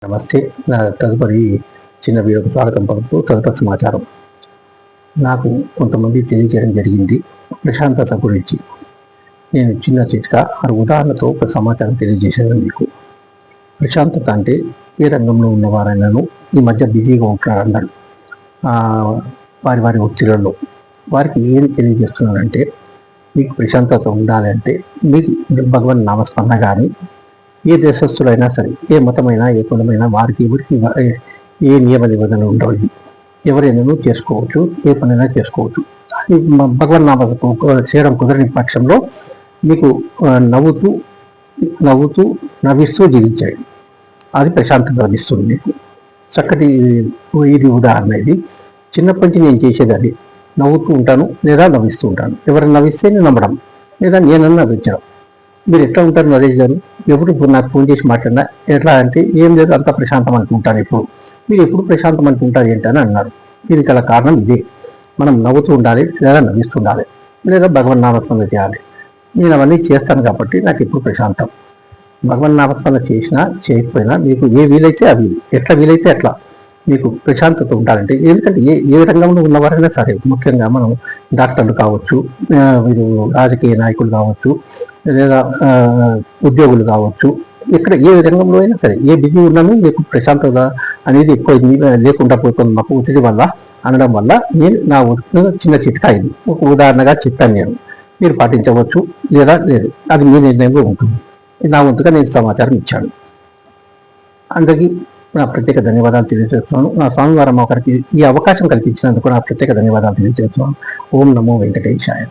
నమస్తే. నా తదుపరి చిన్న వీడియోకు స్వాగతం పలుకుతూ తదుపరి సమాచారం. నాకు కొంతమంది తెలియజేయడం జరిగింది ప్రశాంతత గురించి. నేను చిన్న చిట్కా ఉదాహరణతో ఒక సమాచారం తెలియజేశాను మీకు. ప్రశాంతత అంటే ఏ రంగంలో ఉన్నవారైనాను ఈ మధ్య బిజీగా ఉంటున్నారు అందరూ, వారి వారి ఒత్తిళ్లలో. వారికి ఏం తెలియజేస్తున్నానంటే, మీకు ప్రశాంతత ఉండాలంటే మీకు భగవన్ నామస్మరణ కానీ, ఏ దేశస్థులైనా సరే, ఏ మతమైనా ఏ కులమైనా వారికి ఎవరికి ఏ నియమ నిబంధనలు ఉండవు. ఎవరైనా చేసుకోవచ్చు, ఏ పనైనా చేసుకోవచ్చు. అది భగవన్ నామ చేయడం కుదరని పక్షంలో మీకు నవ్విస్తూ జీవించండి. అది ప్రశాంతత లభిస్తుంది మీకు. చక్కటి ఇది ఉదాహరణ. ఇది చిన్నప్పటి నుంచి నేను చేసేది అది. నవ్వుతూ ఉంటాను లేదా నవ్విస్తూ ఉంటాను. ఎవరైనా నవ్విస్తే నేను నమ్మడం లేదా నేనన్నా నవ్వించడం. మీరు ఎట్లా ఉంటారు నరేష్ గారు? ఎప్పుడు నాకు ఫోన్ చేసి మాట్లాడినా ఎట్లా అంటే, ఏం లేదు, అంతా ప్రశాంతం అనుకుంటాను. ఇప్పుడు మీరు ఎప్పుడు ప్రశాంతం అనుకుంటారు ఏంటని అన్నారు. దీనికి గల కారణం ఇదే. మనం నవ్వుతూ ఉండాలి లేదా నవ్విస్తుండాలి లేదా భగవన్ నామస్మరణ చేయాలి. నేను అవన్నీ చేస్తాను కాబట్టి నాకు ఎప్పుడు ప్రశాంతం. భగవన్ నామస్మరణ చేసినా చేయకపోయినా మీకు ఏ వీలైతే అవి, ఎట్లా వీలైతే అట్లా మీకు ప్రశాంతత ఉండాలంటే, ఎందుకంటే ఏ రంగంలో ఉన్నవారైనా సరే, ముఖ్యంగా మనం డాక్టర్లు కావచ్చు, మీరు రాజకీయ నాయకులు కావచ్చు, లేదా ఉద్యోగులు కావచ్చు, ఇక్కడ ఏ రంగంలో అయినా సరే, ఏ బిజీ ఉన్నాను మీకు ప్రశాంతత అనేది ఎక్కువ లేకుండా పోతుంది మాకు ఒత్తిడి వల్ల అనడం వల్ల నేను నా చిన్న చిట్కా ఇది ఒక ఉదాహరణగా చెప్పాను. మీరు పాటించవచ్చు లేదా లేదు, అది మీ నిర్ణయంలో ఉంటుంది. నా వంతుగా నేను సమాచారం ఇచ్చాను. అందరికీ నా ప్రత్యేక ధన్యవాదాలు తెలియజేస్తున్నాను. నా స్వామివారం ఒకరికి ఈ అవకాశం కల్పించినందుకు నా ప్రత్యేక ధన్యవాదాలు తెలియజేస్తున్నాను. ఓం నమో వెంకటేశాయ.